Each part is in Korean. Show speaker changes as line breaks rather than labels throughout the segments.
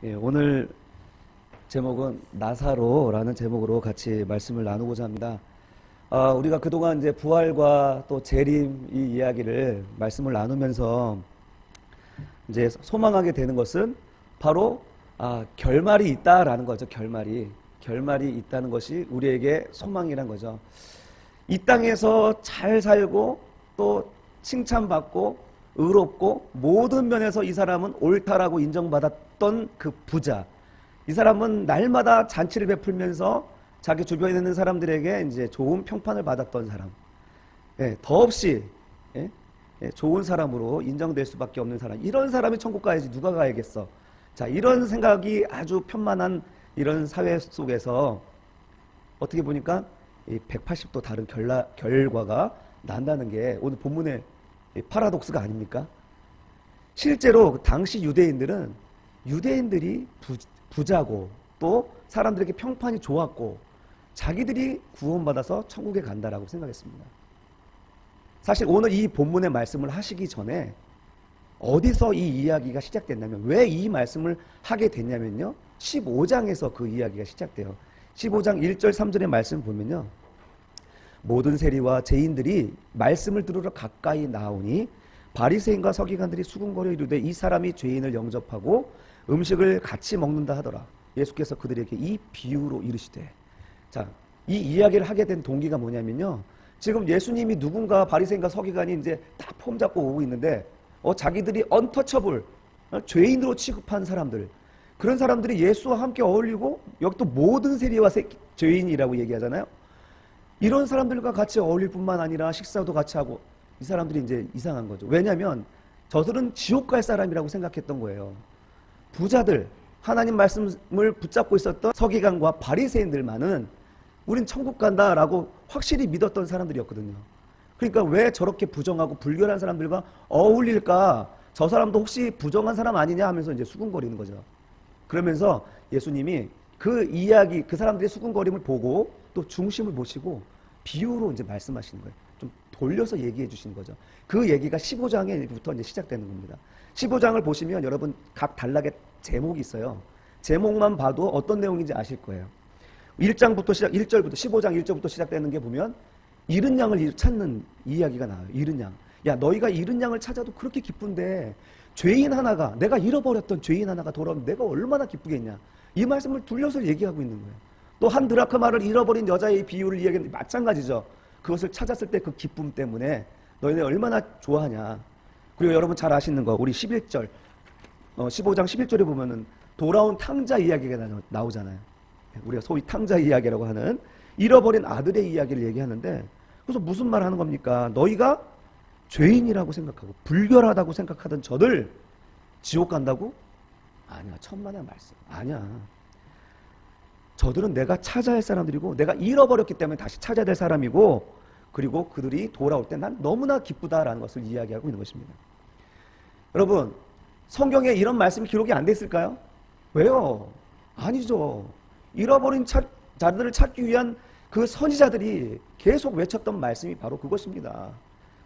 예, 오늘 제목은 나사로라는 제목으로 같이 말씀을 나누고자 합니다. 우리가 그동안 이제 부활과 또 재림 이 이야기를 말씀을 나누면서 이제 소망하게 되는 것은 바로 결말이 있다라는 거죠. 결말이 있다는 것이 우리에게 소망이란 거죠. 이 땅에서 잘 살고 또 칭찬받고 의롭고 모든 면에서 이 사람은 옳다라고 인정받았던 그 부자, 이 사람은 날마다 잔치를 베풀면서 자기 주변에 있는 사람들에게 이제 좋은 평판을 받았던 사람, 더없이 좋은 사람으로 인정될 수밖에 없는 사람, 이런 사람이 천국 가야지 누가 가야겠어. 자, 이런 생각이 아주 편만한 이런 사회 속에서 어떻게 보니까 180도 다른 결과가 난다는 게 오늘 본문의 파라독스가 아닙니까? 실제로 당시 유대인들이 부자고 또 사람들에게 평판이 좋았고 자기들이 구원받아서 천국에 간다라고 생각했습니다. 사실 오늘 이 본문의 말씀을 하시기 전에 어디서 이 이야기가 시작됐냐면, 왜 이 말씀을 하게 됐냐면요, 15장에서 그 이야기가 시작돼요. 15장 1절 3절의 말씀 보면요, 모든 세리와 죄인들이 말씀을 들으러 가까이 나오니 바리새인과 서기관들이 수군거려 이르되 이 사람이 죄인을 영접하고 음식을 같이 먹는다 하더라. 예수께서 그들에게 이 비유로 이르시되, 자, 이 이야기를 하게 된 동기가 뭐냐면요, 지금 예수님이 누군가 바리새인과 서기관이 이제 다 폼 잡고 오고 있는데 자기들이 언터처블, 죄인으로 취급한 사람들, 그런 사람들이 예수와 함께 어울리고, 여기 또 모든 세리와 죄인이라고 얘기하잖아요. 이런 사람들과 같이 어울릴 뿐만 아니라 식사도 같이 하고, 이 사람들이 이제 이상한 거죠. 왜냐하면 저들은 지옥 갈 사람이라고 생각했던 거예요. 부자들, 하나님 말씀을 붙잡고 있었던 서기관과 바리새인들만은 우린 천국 간다라고 확실히 믿었던 사람들이었거든요. 그러니까 왜 저렇게 부정하고 불결한 사람들과 어울릴까? 저 사람도 혹시 부정한 사람 아니냐 하면서 이제 수군거리는 거죠. 그러면서 예수님이 그 이야기, 그 사람들의 수군거림을 보고 또 중심을 보시고 비유로 이제 말씀하시는 거예요. 좀 돌려서 얘기해 주시는 거죠. 그 얘기가 15장에부터 이제 시작되는 겁니다. 15장을 보시면 여러분 각 단락에 제목이 있어요. 제목만 봐도 어떤 내용인지 아실 거예요. 1절부터 15장 1절부터 시작되는 게 보면 잃은 양을 찾는 이야기가 나와요. 잃은 양. 야, 너희가 잃은 양을 찾아도 그렇게 기쁜데 내가 잃어버렸던 죄인 하나가 돌아오면 내가 얼마나 기쁘겠냐. 이 말씀을 둘러서 얘기하고 있는 거예요. 또 한 드라크마를 잃어버린 여자의 비유를 이야기했는데 마찬가지죠. 그것을 찾았을 때 그 기쁨 때문에 너희들 얼마나 좋아하냐. 그리고 여러분 잘 아시는 거, 우리 11절 15장 11절에 보면은 돌아온 탕자 이야기가 나오잖아요. 우리가 소위 탕자 이야기라고 하는 잃어버린 아들의 이야기를 얘기하는데, 그래서 무슨 말 하는 겁니까? 너희가 죄인이라고 생각하고 불결하다고 생각하던 저들 지옥 간다고? 아니야. 천만의 말씀. 아니야. 저들은 내가 찾아야 할 사람들이고 내가 잃어버렸기 때문에 다시 찾아야 될 사람이고, 그리고 그들이 돌아올 때 난 너무나 기쁘다라는 것을 이야기하고 있는 것입니다. 여러분, 성경에 이런 말씀이 기록이 안 됐을까요? 왜요? 아니죠. 잃어버린 자들을 찾기 위한 그 선지자들이 계속 외쳤던 말씀이 바로 그것입니다.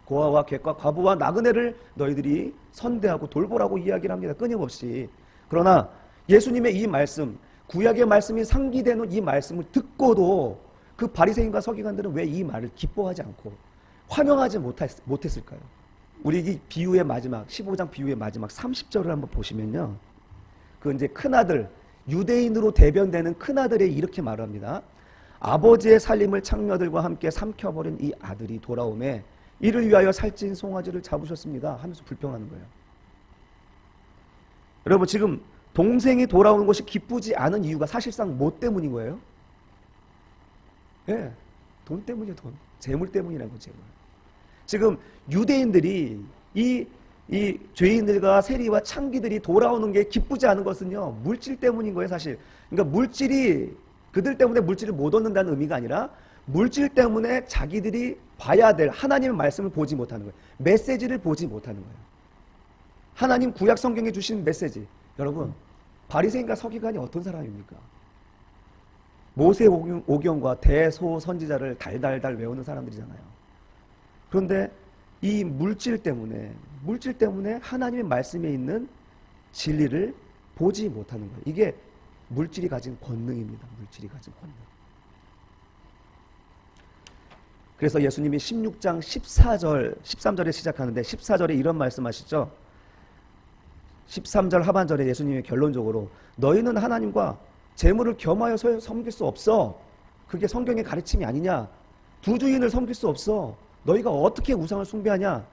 고아와 객과 과부와 나그네를 너희들이 선대하고 돌보라고 이야기를 합니다. 끊임없이. 그러나 예수님의 이 말씀, 구약의 말씀이 상기되는 이 말씀을 듣고도 그 바리새인과 서기관들은 왜 이 말을 기뻐하지 않고 환영하지 못했을까요? 우리 이 비유의 마지막, 15장 비유의 마지막 30절을 한번 보시면요, 그 이제 큰아들, 유대인으로 대변되는 큰아들이 이렇게 말합니다. 아버지의 살림을 창녀들과 함께 삼켜버린 이 아들이 돌아오매 이를 위하여 살찐 송아지를 잡으셨습니다 하면서 불평하는 거예요. 여러분, 지금 동생이 돌아오는 것이 기쁘지 않은 이유가 사실상 뭐 때문인 거예요? 돈 때문이에요. 돈. 재물 때문이라는 거죠. 재물. 지금 유대인들이 이 죄인들과 세리와 창기들이 돌아오는 게 기쁘지 않은 것은요, 물질 때문인 거예요, 사실. 그러니까 그들 때문에 물질을 못 얻는다는 의미가 아니라 물질 때문에 자기들이 봐야 될 하나님의 말씀을 보지 못하는 거예요. 메시지를 보지 못하는 거예요. 하나님 구약 성경에 주신 메시지. 여러분, 바리새인과 서기관이 어떤 사람입니까? 모세오경과 대소 선지자를 달달달 외우는 사람들이잖아요. 그런데 이 물질 때문에 하나님의 말씀에 있는 진리를 보지 못하는 거예요. 이게 물질이 가진 권능입니다. 물질이 가진 권능. 그래서 예수님이 16장 14절, 13절에 시작하는데 14절에 이런 말씀하시죠. 13절 하반절에 예수님이 결론적으로 너희는 하나님과 재물을 겸하여 섬길 수 없어. 그게 성경의 가르침이 아니냐. 두 주인을 섬길 수 없어. 너희가 어떻게 우상을 숭배하냐.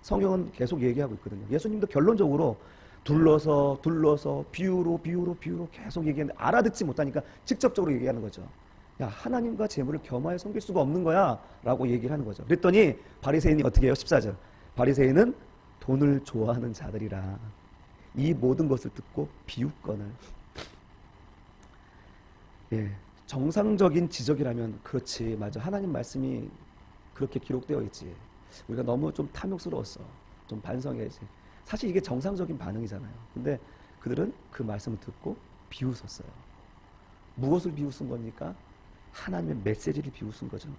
성경은 계속 얘기하고 있거든요. 예수님도 결론적으로 둘러서 비유로 계속 얘기하는데 알아듣지 못하니까 직접적으로 얘기하는 거죠. 야, 하나님과 재물을 겸하여 섬길 수가 없는 거야 라고 얘기를 하는 거죠. 그랬더니 바리새인이 어떻게 해요? 14절 바리새인은 돈을 좋아하는 자들이라 이 모든 것을 듣고 비웃거늘. 예, 정상적인 지적이라면 그렇지, 맞아, 하나님 말씀이 그렇게 기록되어 있지, 우리가 너무 좀 탐욕스러웠어, 좀 반성해야지. 사실 이게 정상적인 반응이잖아요. 근데 그들은 그 말씀을 듣고 비웃었어요. 무엇을 비웃은 겁니까? 하나님의 메시지를 비웃은 거죠.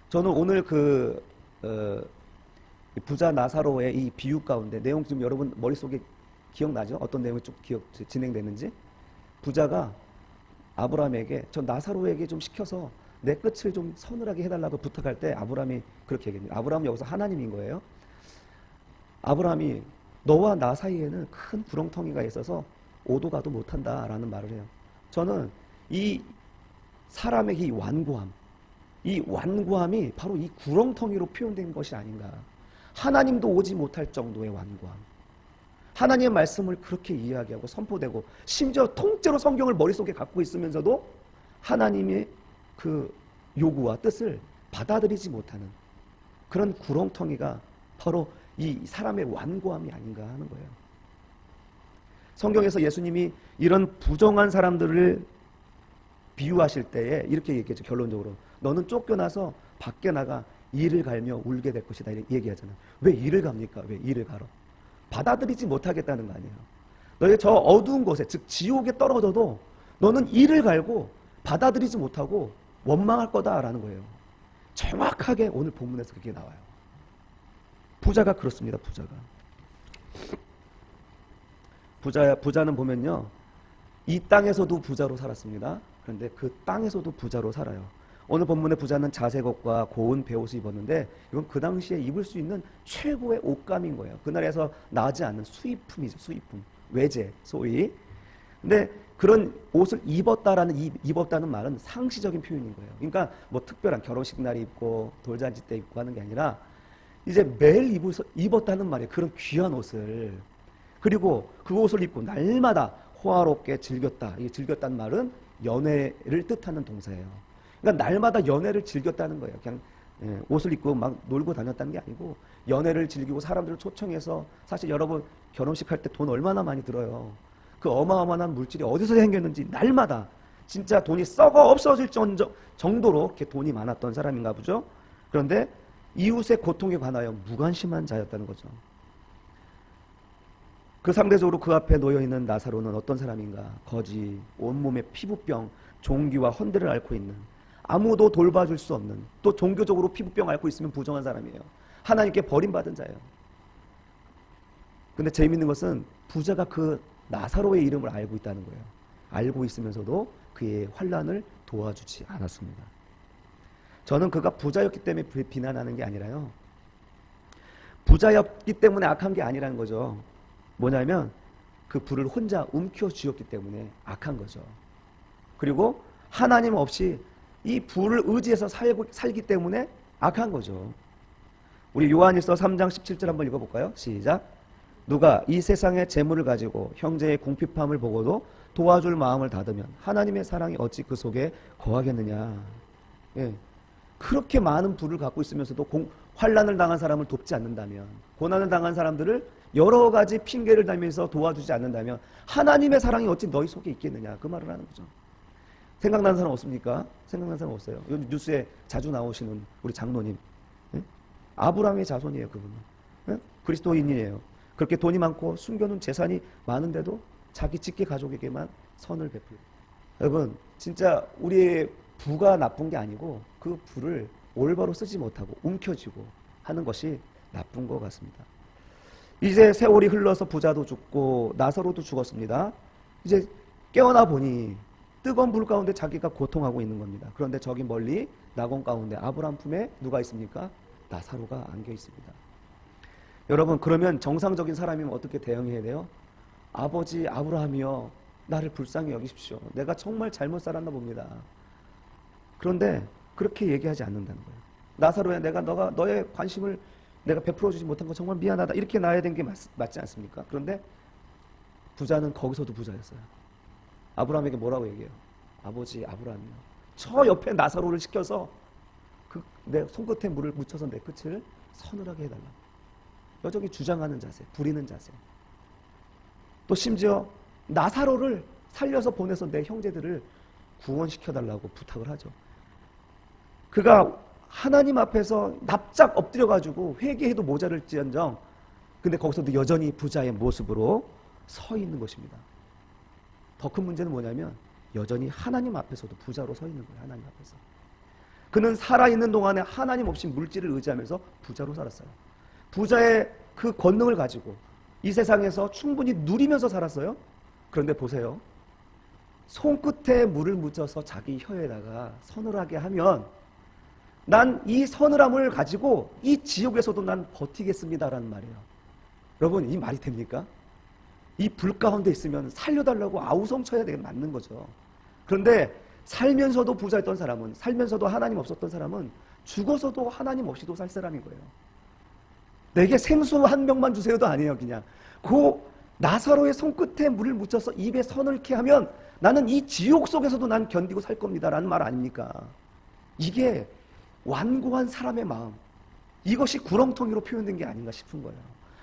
저는 오늘 부자 나사로의 이 비유 가운데 내용 좀 여러분 머릿속에 기억나죠? 어떤 내용이 쭉 진행됐는지. 부자가 아브라함에게 저 나사로에게 좀 시켜서 내 끝을 좀 서늘하게 해달라고 부탁할 때 아브라함이 그렇게 얘기합니다. 아브라함은 여기서 하나님인 거예요. 아브라함이 너와 나 사이에는 큰 구렁텅이가 있어서 오도 가도 못한다라는 말을 해요. 저는 이 사람의 이 완고함이 바로 이 구렁텅이로 표현된 것이 아닌가. 하나님도 오지 못할 정도의 완고함. 하나님의 말씀을 그렇게 이야기하고 선포되고 심지어 통째로 성경을 머릿속에 갖고 있으면서도 하나님의 그 요구와 뜻을 받아들이지 못하는 그런 구렁텅이가 바로 이 사람의 완고함이 아닌가 하는 거예요. 성경에서 예수님이 이런 부정한 사람들을 비유하실 때에 이렇게 얘기했죠. 결론적으로 너는 쫓겨나서 밖에 나가 이를 갈며 울게 될 것이다 이렇게 얘기하잖아요. 왜 이를 갑니까? 왜 이를 갈어? 받아들이지 못하겠다는 거 아니에요. 너희 저 어두운 곳에, 즉 지옥에 떨어져도 너는 이를 갈고 받아들이지 못하고 원망할 거다라는 거예요. 정확하게 오늘 본문에서 그게 나와요. 부자가 그렇습니다. 부자는 보면요, 이 땅에서도 부자로 살았습니다. 그런데 그 땅에서도 부자로 살아요. 오늘 본문의 부자는 자색 옷과 고운 베옷을 입었는데 이건 그 당시에 입을 수 있는 최고의 옷감인 거예요. 그날에서 나지 않는 수입품이죠. 수입품, 외제 소위. 근데 그런 옷을 입었다는 말은 상시적인 표현인 거예요. 그러니까 뭐 특별한 결혼식 날에 입고 돌잔치 때 입고 하는 게 아니라 이제 매일 입었다는 말이에요. 그런 귀한 옷을. 그리고 그 옷을 입고 날마다 호화롭게 즐겼다. 이 즐겼다는 말은 연애를 뜻하는 동사예요. 그러니까 날마다 연애를 즐겼다는 거예요. 그냥 옷을 입고 막 놀고 다녔다는 게 아니고 연애를 즐기고 사람들을 초청해서, 사실 여러분 결혼식 할 때 돈 얼마나 많이 들어요. 그 어마어마한 물질이 어디서 생겼는지 날마다 진짜 돈이 썩어 없어질 정도로 이렇게 돈이 많았던 사람인가 보죠. 그런데 이웃의 고통에 관하여 무관심한 자였다는 거죠. 그 상대적으로 그 앞에 놓여있는 나사로는 어떤 사람인가? 거지, 온몸에 피부병, 종기와 헌대를 앓고 있는, 아무도 돌봐줄 수 없는, 또 종교적으로 피부병 앓고 있으면 부정한 사람이에요. 하나님께 버림받은 자예요. 근데 재미있는 것은 부자가 그 나사로의 이름을 알고 있다는 거예요. 알고 있으면서도 그의 환난을 도와주지 않았습니다. 저는 그가 부자였기 때문에 비난하는 게 아니라요, 부자였기 때문에 악한 게 아니라는 거죠. 뭐냐면 그 부를 혼자 움켜쥐었기 때문에 악한 거죠. 그리고 하나님 없이 이 부를 의지해서 살기 때문에 악한 거죠. 우리 요한일서 3장 17절 한번 읽어볼까요? 시작. 누가 이 세상의 재물을 가지고 형제의 궁핍함을 보고도 도와줄 마음을 닫으면 하나님의 사랑이 어찌 그 속에 거하겠느냐. 예. 그렇게 많은 부를 갖고 있으면서도 환난을 당한 사람을 돕지 않는다면, 고난을 당한 사람들을 여러 가지 핑계를 대면서 도와주지 않는다면 하나님의 사랑이 어찌 너희 속에 있겠느냐, 그 말을 하는 거죠. 생각나는 사람 없습니까? 생각나는 사람 없어요? 요즘 뉴스에 자주 나오시는 우리 장로님, 예? 아브라함의 자손이에요. 그분은, 예? 그리스도인이에요. 그렇게 돈이 많고 숨겨놓은 재산이 많은데도 자기 직계 가족에게만 선을 베풀고. 여러분, 진짜 우리의 부가 나쁜 게 아니고 그 부를 올바로 쓰지 못하고 움켜쥐고 하는 것이 나쁜 것 같습니다. 이제 세월이 흘러서 부자도 죽고 나사로도 죽었습니다. 이제 깨어나 보니 뜨거운 불 가운데 자기가 고통하고 있는 겁니다. 그런데 저기 멀리 낙원 가운데 아브라함 품에 누가 있습니까? 나사로가 안겨 있습니다. 여러분, 그러면 정상적인 사람이면 어떻게 대응해야 돼요? 아버지 아브라함이여, 나를 불쌍히 여기십시오. 내가 정말 잘못 살았나 봅니다. 그런데 그렇게 얘기하지 않는다는 거예요. 나사로야, 내가 너의 관심을 내가 베풀어주지 못한 거 정말 미안하다, 이렇게 나야 되는 게 맞지 않습니까? 그런데 부자는 거기서도 부자였어요. 아브라함에게 뭐라고 얘기해요? 아버지 아브라함이요, 저 옆에 나사로를 시켜서 내 손끝에 물을 묻혀서 내 끝을 서늘하게 해달라. 여전히 주장하는 자세, 부리는 자세. 또 심지어 나사로를 살려서 보내서 내 형제들을 구원시켜달라고 부탁을 하죠. 그가 하나님 앞에서 납작 엎드려가지고 회개해도 모자랄지언정, 근데 거기서도 여전히 부자의 모습으로 서 있는 것입니다. 더 큰 문제는 뭐냐면 여전히 하나님 앞에서도 부자로 서 있는 거예요. 하나님 앞에서. 그는 살아있는 동안에 하나님 없이 물질을 의지하면서 부자로 살았어요. 부자의 그 권능을 가지고 이 세상에서 충분히 누리면서 살았어요. 그런데 보세요. 손끝에 물을 묻혀서 자기 혀에다가 서늘하게 하면 난 이 서늘함을 가지고 이 지옥에서도 난 버티겠습니다라는 말이에요. 여러분, 이 말이 됩니까? 이 불 가운데 있으면 살려달라고 아우성쳐야 되게 맞는 거죠. 그런데 살면서도 부자였던 사람은, 살면서도 하나님 없었던 사람은 죽어서도 하나님 없이도 살 사람인 거예요. 내게 생수 한 병만 주세요도 아니에요. 그냥 그 나사로의 손끝에 물을 묻혀서 입에 서늘케 하면 나는 이 지옥 속에서도 난 견디고 살 겁니다 라는 말 아닙니까? 이게 완고한 사람의 마음, 이것이 구렁텅이로 표현된 게 아닌가 싶은 거예요.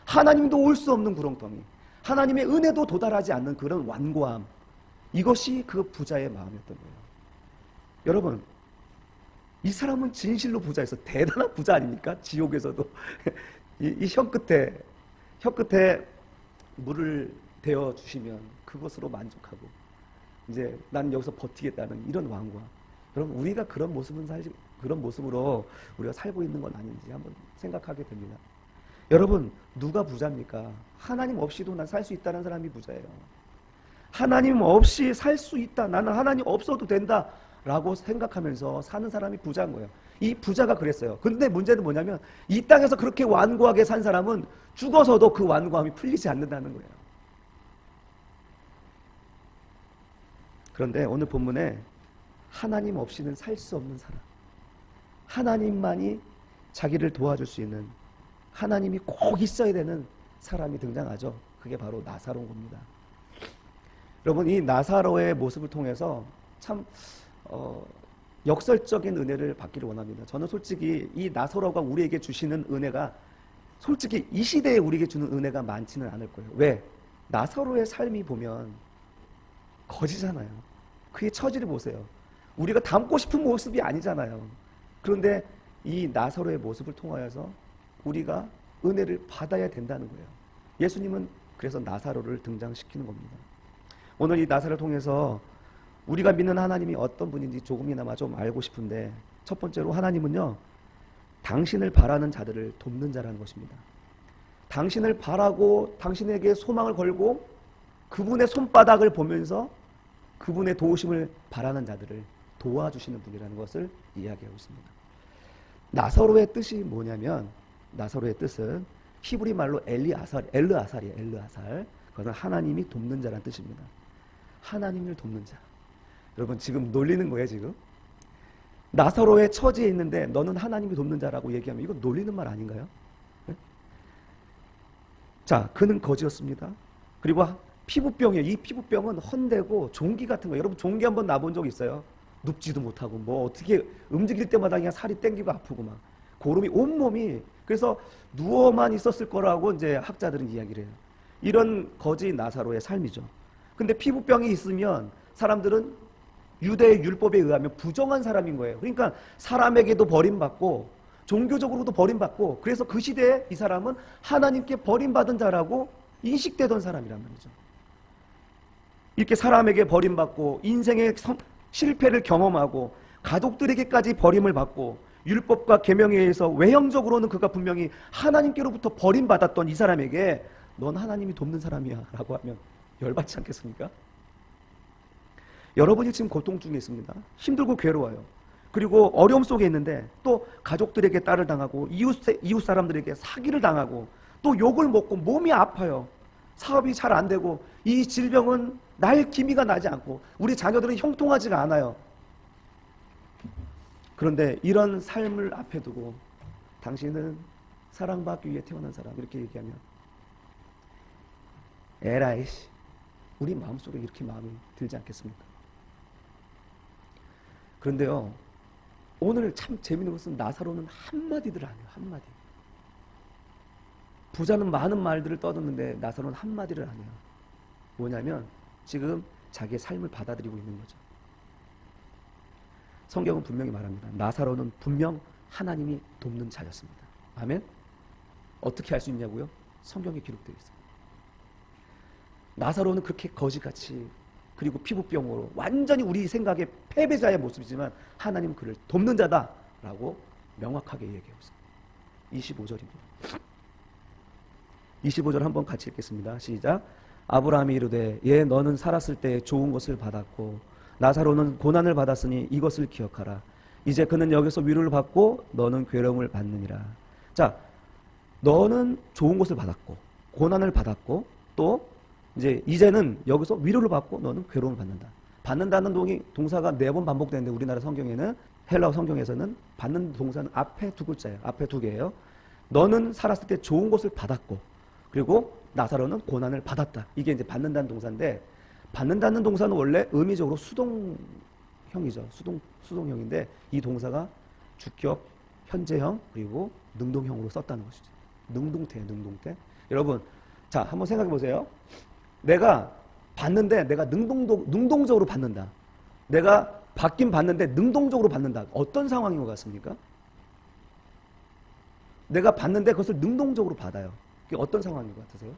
하나님도 올 수 없는 구렁텅이, 하나님의 은혜도 도달하지 않는 그런 완고함, 이것이 그 부자의 마음이었던 거예요. 여러분, 이 사람은 진실로 부자였어. 대단한 부자 아닙니까? 지옥에서도 이 혀끝에 물을 대어 주시면 그것으로 만족하고 이제 나는 여기서 버티겠다는 이런 완고함. 여러분, 우리가 그런 모습으로 우리가 살고 있는 건 아닌지 한번 생각하게 됩니다. 여러분, 누가 부자입니까? 하나님 없이도 난 살 수 있다는 사람이 부자예요. 하나님 없이 살 수 있다, 나는 하나님 없어도 된다 라고 생각하면서 사는 사람이 부자인 거예요. 이 부자가 그랬어요. 근데 문제는 뭐냐면 이 땅에서 그렇게 완고하게 산 사람은 죽어서도 그 완고함이 풀리지 않는다는 거예요. 그런데 오늘 본문에 하나님 없이는 살 수 없는 사람, 하나님만이 자기를 도와줄 수 있는, 하나님이 꼭 있어야 되는 사람이 등장하죠. 그게 바로 나사로인 겁니다. 여러분, 이 나사로의 모습을 통해서 참 역설적인 은혜를 받기를 원합니다. 저는 솔직히 이 나사로가 우리에게 주시는 은혜가 솔직히 이 시대에 우리에게 주는 은혜가 많지는 않을 거예요. 왜? 나사로의 삶이 보면 거지잖아요. 그의 처지를 보세요. 우리가 닮고 싶은 모습이 아니잖아요. 그런데 이 나사로의 모습을 통하여서 우리가 은혜를 받아야 된다는 거예요. 예수님은 그래서 나사로를 등장시키는 겁니다. 오늘 이 나사로를 통해서 우리가 믿는 하나님이 어떤 분인지 조금이나마 좀 알고 싶은데, 첫 번째로 하나님은요, 당신을 바라는 자들을 돕는 자라는 것입니다. 당신을 바라고 당신에게 소망을 걸고 그분의 손바닥을 보면서 그분의 도우심을 바라는 자들을 도와주시는 분이라는 것을 이야기하고 있습니다. 나사로의 뜻이 뭐냐면, 나사로의 뜻은 히브리 말로 엘르아살이에요. 엘르아살. 그것은 하나님이 돕는 자라는 뜻입니다. 하나님을 돕는 자. 여러분, 지금 놀리는 거예요, 지금? 나사로의 처지에 있는데 너는 하나님이 돕는 자라고 얘기하면 이거 놀리는 말 아닌가요? 네? 자, 그는 거지였습니다. 그리고 피부병이에요. 이 피부병은 헌대고 종기 같은 거. 여러분, 종기 한번 나본 적 있어요? 눕지도 못하고 뭐 어떻게 움직일 때마다 그냥 살이 땡기고 아프고 막 고름이 온몸이, 그래서 누워만 있었을 거라고 이제 학자들은 이야기를 해요. 이런 거지 나사로의 삶이죠. 근데 피부병이 있으면 사람들은 유대의 율법에 의하면 부정한 사람인 거예요. 그러니까 사람에게도 버림받고 종교적으로도 버림받고, 그래서 그 시대에 이 사람은 하나님께 버림받은 자라고 인식되던 사람이란 말이죠. 이렇게 사람에게 버림받고 인생의 실패를 경험하고 가족들에게까지 버림을 받고 율법과 계명에 의해서 외형적으로는 그가 분명히 하나님께로부터 버림받았던 이 사람에게 넌 하나님이 돕는 사람이야 라고 하면 열받지 않겠습니까? 여러분이 지금 고통 중에 있습니다. 힘들고 괴로워요. 그리고 어려움 속에 있는데 또 가족들에게 딸을 당하고 이웃 사람들에게 사기를 당하고 또 욕을 먹고 몸이 아파요. 사업이 잘 안 되고 이 질병은 날 기미가 나지 않고 우리 자녀들은 형통하지가 않아요. 그런데 이런 삶을 앞에 두고 당신은 사랑받기 위해 태어난 사람 이렇게 얘기하면 에라이씨 우리 마음속에 이렇게 마음이 들지 않겠습니까? 그런데요 오늘 참 재미있는 것은 나사로는 한마디들 안 해요. 한마디. 부자는 많은 말들을 떠드는데 나사로는 한마디를 안 해요. 뭐냐면 지금 자기의 삶을 받아들이고 있는 거죠. 성경은 분명히 말합니다. 나사로는 분명 하나님이 돕는 자였습니다. 아멘? 어떻게 알 수 있냐고요? 성경에 기록되어 있어요. 나사로는 그렇게 거지같이 그리고 피부병으로 완전히 우리 생각의 패배자의 모습이지만 하나님은 그를 돕는 자다라고 명확하게 얘기하고 있습니다. 25절입니다. 25절 한번 같이 읽겠습니다. 시작. 아브라함이 이르되 예 너는 살았을 때 좋은 것을 받았고 나사로는 고난을 받았으니 이것을 기억하라. 이제 그는 여기서 위로를 받고 너는 괴로움을 받느니라. 자, 너는 좋은 것을 받았고 고난을 받았고 또 이제는 여기서 위로를 받고 너는 괴로움을 받는다. 받는다는 동사가 4번 반복되는데 우리나라 성경에는 헬라어 성경에서는 받는 동사는 앞에 2글자예요. 앞에 2개예요. 너는 살았을 때 좋은 것을 받았고 그리고 나사로는 고난을 받았다. 이게 이제 받는다는 동사인데 받는다는 동사는 원래 의미적으로 수동형이죠. 수동형인데 이 동사가 주격, 현재형 그리고 능동형으로 썼다는 것이죠. 능동태. 여러분, 자 한번 생각해 보세요. 내가 받는데 내가 능동적으로 받는다. 내가 받긴 받는데 능동적으로 받는다. 어떤 상황인 것 같습니까? 내가 받는데 그것을 능동적으로 받아요. 그게 어떤 상황인 것 같으세요?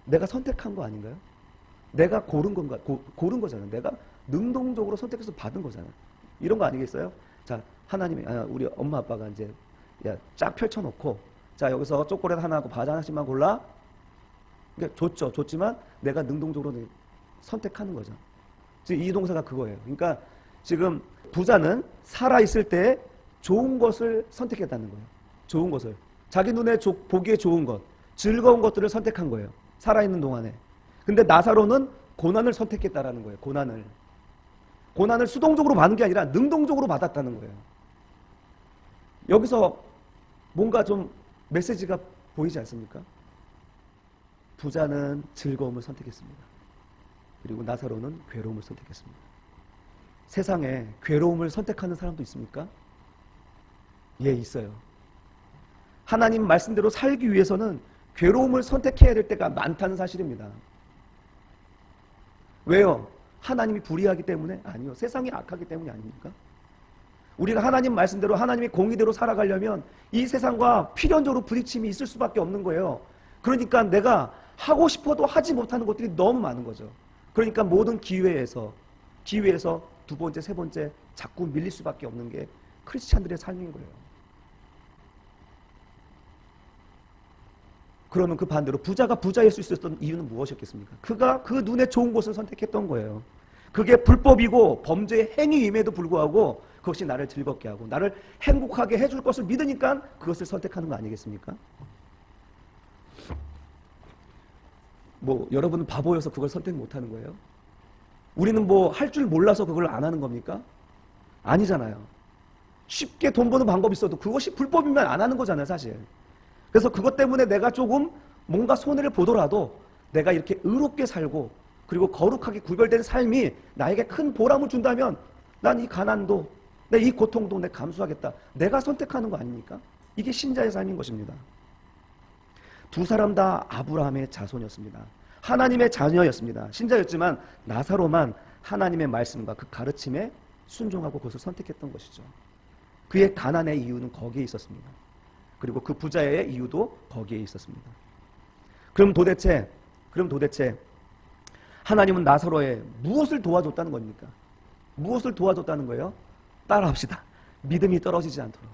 내가 선택한 거 아닌가요? 내가 고른 건가? 고른 거잖아요. 내가 능동적으로 선택해서 받은 거잖아요. 이런 거 아니겠어요? 자, 하나님이 우리 엄마 아빠가 이제 쫙 펼쳐놓고 자 여기서 초콜릿 하나하고 과자 하나씩만 골라. 그러니까 줬지만 내가 능동적으로 선택하는 거죠. 지금 이 동사가 그거예요. 그러니까 지금 부자는 살아있을 때 좋은 것을 선택했다는 거예요. 좋은 것을. 자기 눈에 보기에 좋은 것, 즐거운 것들을 선택한 거예요. 살아있는 동안에. 근데 나사로는 고난을 선택했다라는 거예요. 고난을 수동적으로 받는 게 아니라 능동적으로 받았다는 거예요. 여기서 뭔가 좀 메시지가 보이지 않습니까? 부자는 즐거움을 선택했습니다. 그리고 나사로는 괴로움을 선택했습니다. 세상에 괴로움을 선택하는 사람도 있습니까? 예, 있어요. 하나님 말씀대로 살기 위해서는 괴로움을 선택해야 될 때가 많다는 사실입니다. 왜요? 하나님이 불의하기 때문에? 아니요. 세상이 악하기 때문이 아닙니까? 우리가 하나님 말씀대로 하나님의 공의대로 살아가려면 이 세상과 필연적으로 부딪힘이 있을 수밖에 없는 거예요. 그러니까 내가 하고 싶어도 하지 못하는 것들이 너무 많은 거죠. 그러니까 모든 기회에서 두 번째, 세 번째 자꾸 밀릴 수밖에 없는 게 크리스찬들의 삶인 거예요. 그러면 그 반대로 부자가 부자일 수 있었던 이유는 무엇이었겠습니까? 그가 그 눈에 좋은 것을 선택했던 거예요. 그게 불법이고 범죄의 행위임에도 불구하고 그것이 나를 즐겁게 하고 나를 행복하게 해줄 것을 믿으니까 그것을 선택하는 거 아니겠습니까? 여러분은 바보여서 그걸 선택 못하는 거예요? 우리는 할 줄 몰라서 그걸 안 하는 겁니까? 아니잖아요. 쉽게 돈 버는 방법이 있어도 그것이 불법이면 안 하는 거잖아요, 사실. 그래서 그것 때문에 내가 조금 뭔가 손해를 보더라도 내가 이렇게 의롭게 살고 그리고 거룩하게 구별된 삶이 나에게 큰 보람을 준다면 난 이 가난도 이 고통도 내가 감수하겠다. 내가 선택하는 거 아닙니까? 이게 신자의 삶인 것입니다. 두 사람 다 아브라함의 자손이었습니다. 하나님의 자녀였습니다. 신자였지만 나사로만 하나님의 말씀과 그 가르침에 순종하고 그것을 선택했던 것이죠. 그의 가난의 이유는 거기에 있었습니다. 그리고 그 부자의 이유도 거기에 있었습니다. 그럼 도대체 하나님은 나사로의 무엇을 도와줬다는 겁니까? 무엇을 도와줬다는 거예요? 따라합시다. 믿음이 떨어지지 않도록.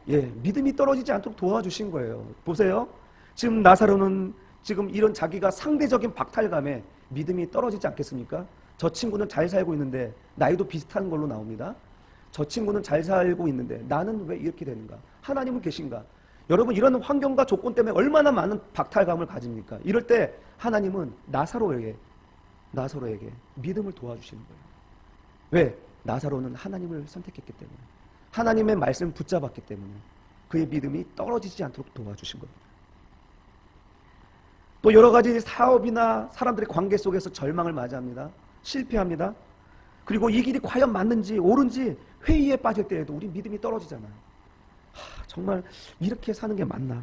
예, 믿음이 떨어지지 않도록 도와주신 거예요. 보세요. 지금 나사로는 지금 이런 자기가 상대적인 박탈감에 믿음이 떨어지지 않겠습니까? 저 친구는 잘 살고 있는데 나이도 비슷한 걸로 나옵니다. 저 친구는 잘 살고 있는데 나는 왜 이렇게 되는가? 하나님은 계신가? 여러분, 이런 환경과 조건 때문에 얼마나 많은 박탈감을 가집니까? 이럴 때 하나님은 나사로에게 믿음을 도와주시는 거예요. 왜? 나사로는 하나님을 선택했기 때문에, 하나님의 말씀을 붙잡았기 때문에 그의 믿음이 떨어지지 않도록 도와주신 겁니다. 또 여러 가지 사업이나 사람들의 관계 속에서 절망을 맞이합니다. 실패합니다. 그리고 이 길이 과연 맞는지 옳은지 회의에 빠질 때에도 우리 믿음이 떨어지잖아요. 정말 이렇게 사는 게 맞나?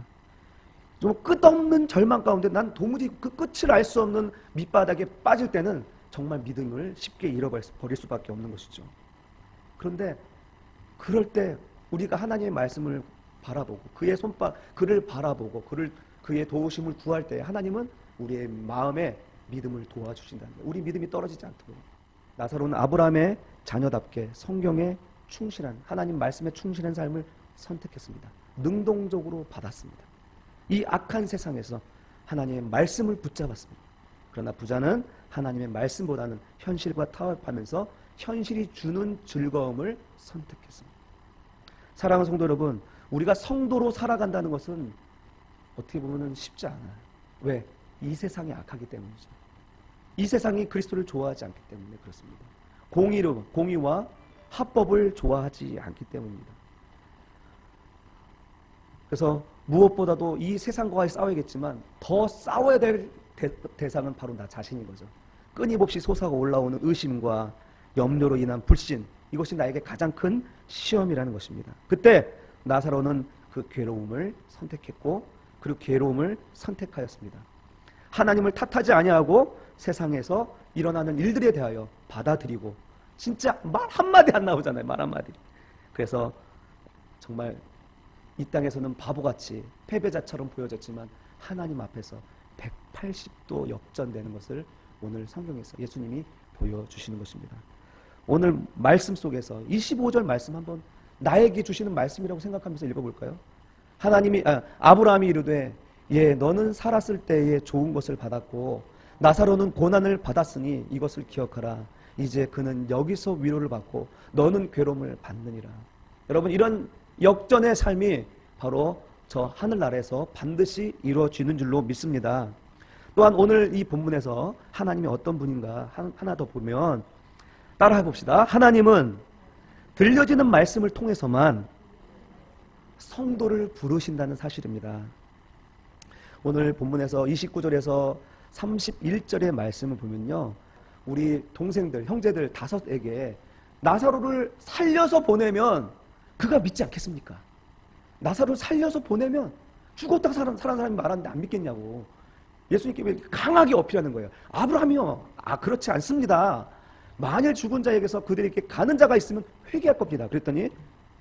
좀 끝없는 절망 가운데 난 도무지 그 끝을 알 수 없는 밑바닥에 빠질 때는 정말 믿음을 쉽게 잃어버릴 수밖에 없는 것이죠. 그런데 그럴 때 우리가 하나님의 말씀을 바라보고 그를 바라보고 그의 도우심을 구할 때 하나님은 우리의 마음에 믿음을 도와주신다는 거예요. 우리 믿음이 떨어지지 않도록. 나사로는 아브라함의 자녀답게 성경에 충실한, 하나님 말씀에 충실한 삶을 선택했습니다. 능동적으로 받았습니다. 이 악한 세상에서 하나님의 말씀을 붙잡았습니다. 그러나 부자는 하나님의 말씀보다는 현실과 타협하면서 현실이 주는 즐거움을 선택했습니다. 사랑하는 성도 여러분, 우리가 성도로 살아간다는 것은 어떻게 보면 쉽지 않아요. 왜? 이 세상이 악하기 때문이죠. 이 세상이 그리스도를 좋아하지 않기 때문에 그렇습니다. 공의와 합법을 좋아하지 않기 때문입니다. 그래서 무엇보다도 이 세상과의 싸워야겠지만 더 싸워야 될 대상은 바로 나 자신인 거죠. 끊임없이 솟아가 올라오는 의심과 염려로 인한 불신, 이것이 나에게 가장 큰 시험이라는 것입니다. 그때 나사로는 그 괴로움을 선택했고 그리고 괴로움을 선택하였습니다. 하나님을 탓하지 아니하고 세상에서 일어나는 일들에 대하여 받아들이고, 진짜 말 한마디 안 나오잖아요. 말 한마디. 그래서 정말 이 땅에서는 바보같이 패배자처럼 보여졌지만 하나님 앞에서 180도 역전되는 것을 오늘 성경에서 예수님이 보여주시는 것입니다. 오늘 말씀 속에서 25절 말씀 한번 나에게 주시는 말씀이라고 생각하면서 읽어볼까요? 아브라함이 이르되 너는 살았을 때에 좋은 것을 받았고 나사로는 고난을 받았으니 이것을 기억하라. 이제 그는 여기서 위로를 받고 너는 괴로움을 받느니라. 여러분, 이런 역전의 삶이 바로 저 하늘나라에서 반드시 이루어지는 줄로 믿습니다. 또한 오늘 이 본문에서 하나님이 어떤 분인가 하나 더 보면 따라해 봅시다. 하나님은 들려지는 말씀을 통해서만 성도를 부르신다는 사실입니다. 오늘 본문에서 29절에서 31절의 말씀을 보면요, 우리 동생들, 형제들 5에게 나사로를 살려서 보내면 그가 믿지 않겠습니까? 나사로를 살려서 보내면 죽었다 살아난 사람이 말하는데 안 믿겠냐고 예수님께 강하게 어필하는 거예요. 아브라함이요, 그렇지 않습니다. 만일 죽은 자에게서 그들에게 가는 자가 있으면 회개할 겁니다. 그랬더니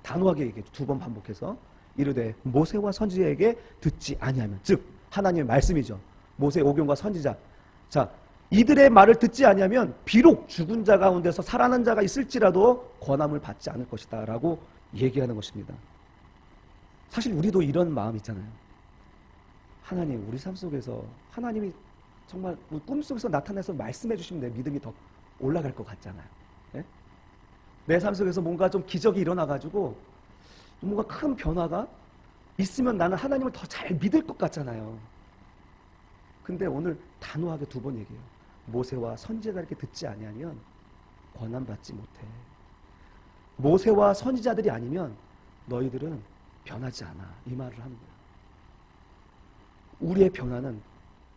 단호하게 얘기해 2번 반복해서 이르되 모세와 선지자에게 듣지 아니하면, 즉 하나님의 말씀이죠. 모세, 오경과 선지자. 자, 이들의 말을 듣지 아니하면 비록 죽은 자 가운데서 살아난 자가 있을지라도 권함을 받지 않을 것이다 라고 얘기하는 것입니다. 사실 우리도 이런 마음 있잖아요. 하나님, 우리 삶 속에서 하나님이 정말 꿈속에서 나타나서 말씀해 주시면 내 믿음이 더 올라갈 것 같잖아요. 네? 내 삶 속에서 뭔가 좀 기적이 일어나가지고 뭔가 큰 변화가 있으면 나는 하나님을 더 잘 믿을 것 같잖아요. 근데 오늘 단호하게 2번 얘기해요. 모세와 선지자들에게 듣지 아니하면 권한 받지 못해. 모세와 선지자들이 아니면 너희들은 변하지 않아. 이 말을 하는 거예요. 우리의 변화는,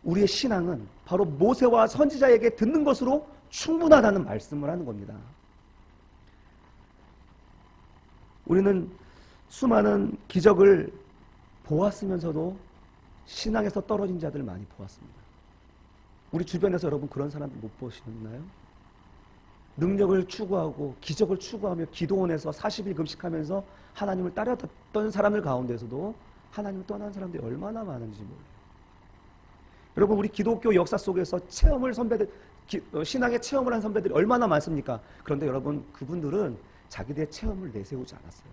우리의 신앙은 바로 모세와 선지자에게 듣는 것으로 충분하다는 말씀을 하는 겁니다. 우리는 수많은 기적을 보았으면서도 신앙에서 떨어진 자들을 많이 보았습니다. 우리 주변에서 여러분 그런 사람들 못 보시나요? 능력을 추구하고 기적을 추구하며 기도원에서 40일 금식하면서 하나님을 따랐던 사람들 가운데서도 하나님을 떠난 사람들이 얼마나 많은지 몰라요. 여러분, 우리 기독교 역사 속에서 신앙의 체험을 한 선배들이 얼마나 많습니까? 그런데 여러분, 그분들은 자기들의 체험을 내세우지 않았어요.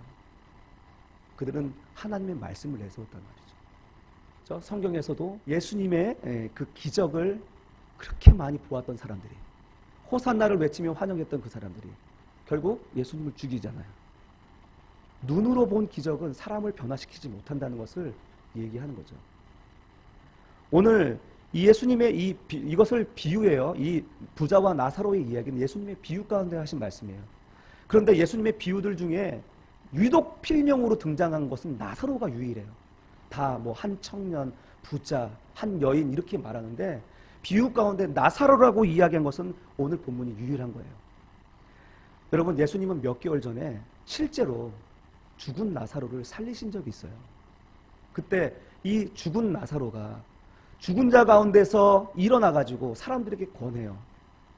그들은 하나님의 말씀을 내세웠단 말이죠. 성경에서도 예수님의 그 기적을 그렇게 많이 보았던 사람들이, 호산나를 외치며 환영했던 그 사람들이 결국 예수님을 죽이잖아요. 눈으로 본 기적은 사람을 변화시키지 못한다는 것을 얘기하는 거죠. 오늘 이 예수님의 이것을 비유해요. 이 부자와 나사로의 이야기는 예수님의 비유 가운데 하신 말씀이에요. 그런데 예수님의 비유들 중에 유독 필명으로 등장한 것은 나사로가 유일해요. 다 뭐 한 청년, 부자, 한 여인 이렇게 말하는데 비유 가운데 나사로라고 이야기한 것은 오늘 본문이 유일한 거예요. 여러분, 예수님은 몇 개월 전에 실제로 죽은 나사로를 살리신 적이 있어요. 그때 이 죽은 나사로가 죽은 자 가운데서 일어나가지고 사람들에게 권해요.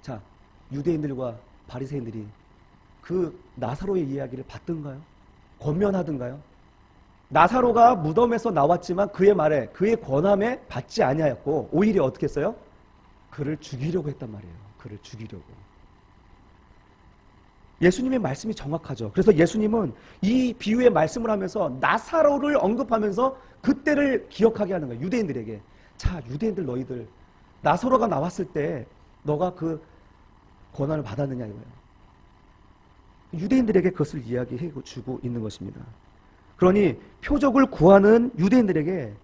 자, 유대인들과 바리새인들이 그 나사로의 이야기를 받든가요? 권면하든가요? 나사로가 무덤에서 나왔지만 그의 말에, 그의 권함에 받지 아니하였고 오히려 어떻게 했어요? 그를 죽이려고 했단 말이에요. 그를 죽이려고. 예수님의 말씀이 정확하죠. 그래서 예수님은 이 비유의 말씀을 하면서 나사로를 언급하면서 그때를 기억하게 하는 거예요. 유대인들에게. 자, 유대인들 너희들 나사로가 나왔을 때 너가 그 권한을 받았느냐 이거예요. 유대인들에게 그것을 이야기해 주고 있는 것입니다. 그러니 표적을 구하는 유대인들에게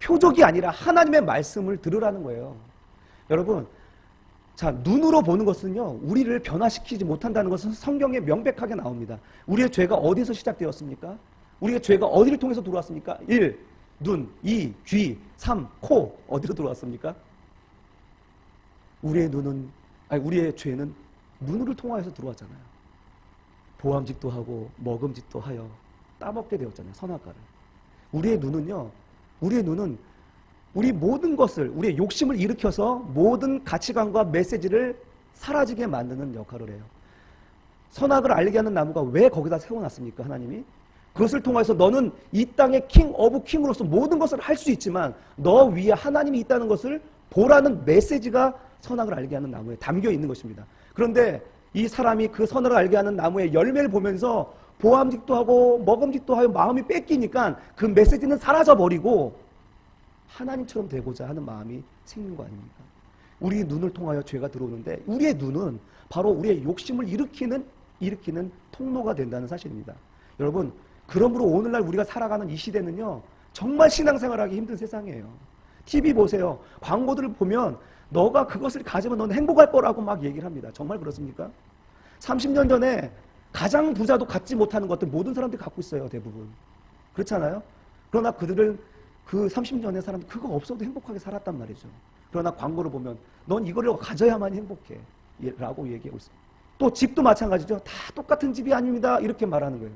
표적이 아니라 하나님의 말씀을 들으라는 거예요. 여러분, 자, 눈으로 보는 것은요, 우리를 변화시키지 못한다는 것은 성경에 명백하게 나옵니다. 우리의 죄가 어디서 시작되었습니까? 우리의 죄가 어디를 통해서 들어왔습니까? 1. 눈, 2. 귀, 3. 코. 어디로 들어왔습니까? 우리의 죄는 눈을 통하여서 들어왔잖아요. 보암직도 하고 먹음직도 하여 따먹게 되었잖아요. 선악과를. 우리의 눈은 우리 모든 것을, 우리의 욕심을 일으켜서 모든 가치관과 메시지를 사라지게 만드는 역할을 해요. 선악을 알게 하는 나무가 왜 거기다 세워놨습니까? 하나님이? 그것을 통해서 너는 이 땅의 킹 오브 킹으로서 모든 것을 할 수 있지만 너 위에 하나님이 있다는 것을 보라는 메시지가 선악을 알게 하는 나무에 담겨 있는 것입니다. 그런데 이 사람이 그 선악을 알게 하는 나무의 열매를 보면서 보암직도 하고 먹음직도 하여 마음이 뺏기니까 그 메시지는 사라져버리고 하나님처럼 되고자 하는 마음이 생긴 거 아닙니까? 우리 눈을 통하여 죄가 들어오는데 우리의 눈은 바로 우리의 욕심을 일으키는 통로가 된다는 사실입니다. 여러분, 그러므로 오늘날 우리가 살아가는 이 시대는요, 정말 신앙생활하기 힘든 세상이에요. TV 보세요. 광고들을 보면 너가 그것을 가지면 너는 행복할 거라고 막 얘기를 합니다. 정말 그렇습니까? 30년 전에 가장 부자도 갖지 못하는 것들 모든 사람들이 갖고 있어요. 대부분. 그렇잖아요? 그러나 그들은 그 30년 전의 사람들 그거 없어도 행복하게 살았단 말이죠. 그러나 광고를 보면 넌 이거를 가져야만 행복해 라고 얘기하고 있어요. 또 집도 마찬가지죠. 다 똑같은 집이 아닙니다. 이렇게 말하는 거예요.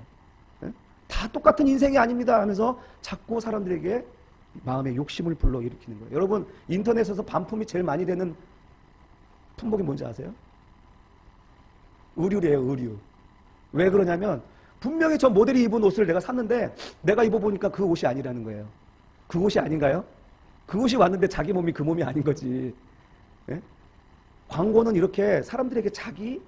네? 다 똑같은 인생이 아닙니다 하면서 자꾸 사람들에게 마음의 욕심을 불러일으키는 거예요. 여러분, 인터넷에서 반품이 제일 많이 되는 품목이 뭔지 아세요? 의류래요. 의류. 왜 그러냐면 분명히 저 모델이 입은 옷을 내가 샀는데 내가 입어보니까 그 옷이 아니라는 거예요. 그 옷이 아닌가요? 그 옷이 왔는데 자기 몸이 그 몸이 아닌 거지. 네? 광고는 이렇게 사람들에게 자기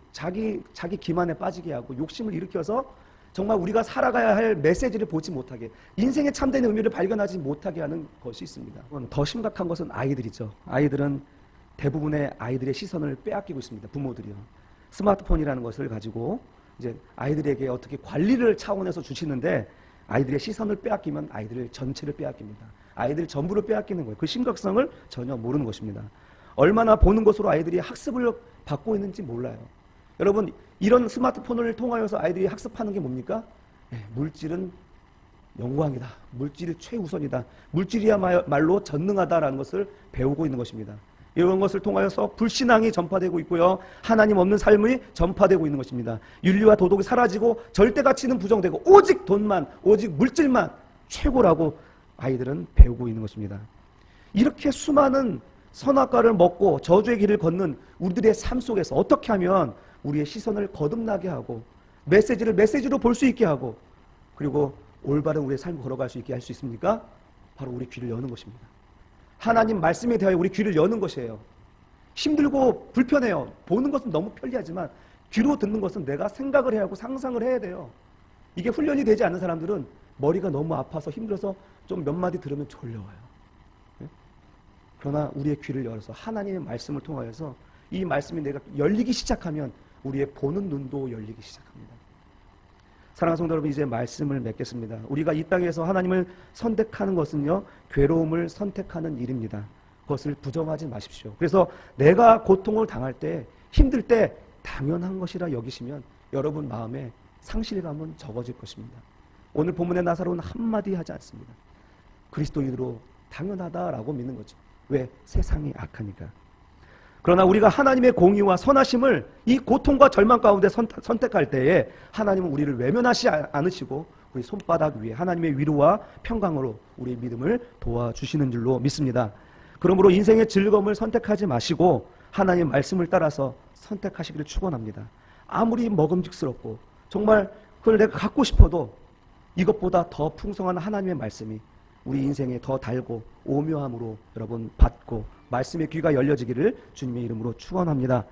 기만에 빠지게 하고 욕심을 일으켜서 정말 우리가 살아가야 할 메시지를 보지 못하게, 인생의 참된 의미를 발견하지 못하게 하는 것이 있습니다. 더 심각한 것은 아이들이죠. 아이들은 대부분의 아이들의 시선을 빼앗기고 있습니다. 부모들이요. 스마트폰이라는 것을 가지고 이제 아이들에게 어떻게 관리를 차원에서 주시는데 아이들의 시선을 빼앗기면 아이들 전체를 빼앗깁니다. 아이들 전부를 빼앗기는 거예요. 그 심각성을 전혀 모르는 것입니다. 얼마나 보는 것으로 아이들이 학습을 받고 있는지 몰라요. 여러분, 이런 스마트폰을 통하여서 아이들이 학습하는 게 뭡니까? 물질은 영광이다. 물질이 최우선이다. 물질이야말로 전능하다라는 것을 배우고 있는 것입니다. 이런 것을 통하여서 불신앙이 전파되고 있고요. 하나님 없는 삶이 전파되고 있는 것입니다. 윤리와 도덕이 사라지고 절대가치는 부정되고 오직 돈만, 오직 물질만 최고라고 아이들은 배우고 있는 것입니다. 이렇게 수많은 선악과를 먹고 저주의 길을 걷는 우리들의 삶 속에서 어떻게 하면 우리의 시선을 거듭나게 하고 메시지를 메시지로 볼 수 있게 하고 그리고 올바른 우리의 삶을 걸어갈 수 있게 할 수 있습니까? 바로 우리 귀를 여는 것입니다. 하나님 말씀에 대하여 우리 귀를 여는 것이에요. 힘들고 불편해요. 보는 것은 너무 편리하지만 귀로 듣는 것은 내가 생각을 해야 하고 상상을 해야 돼요. 이게 훈련이 되지 않는 사람들은 머리가 너무 아파서 힘들어서 좀 몇 마디 들으면 졸려와요. 예? 그러나 우리의 귀를 열어서 하나님의 말씀을 통하여서 이 말씀이 내가 열리기 시작하면 우리의 보는 눈도 열리기 시작합니다. 사랑하는 성도 여러분, 이제 말씀을 맺겠습니다. 우리가 이 땅에서 하나님을 선택하는 것은요, 괴로움을 선택하는 일입니다. 그것을 부정하지 마십시오. 그래서 내가 고통을 당할 때, 힘들 때 당연한 것이라 여기시면 여러분 마음에 상실감은 적어질 것입니다. 오늘 본문의 나사로는 한마디 하지 않습니다. 그리스도인으로 당연하다라고 믿는 거죠. 왜? 세상이 악하니까. 그러나 우리가 하나님의 공의와 선하심을 이 고통과 절망 가운데 선택할 때에 하나님은 우리를 외면하지 않으시고 우리 손바닥 위에 하나님의 위로와 평강으로 우리의 믿음을 도와주시는 줄로 믿습니다. 그러므로 인생의 즐거움을 선택하지 마시고 하나님의 말씀을 따라서 선택하시기를 축원합니다. 아무리 먹음직스럽고 정말 그걸 내가 갖고 싶어도 이것보다 더 풍성한 하나님의 말씀이 우리 인생에 더 달고 오묘함으로 여러분 받고 말씀의 귀가 열려지기를 주님의 이름으로 축원합니다.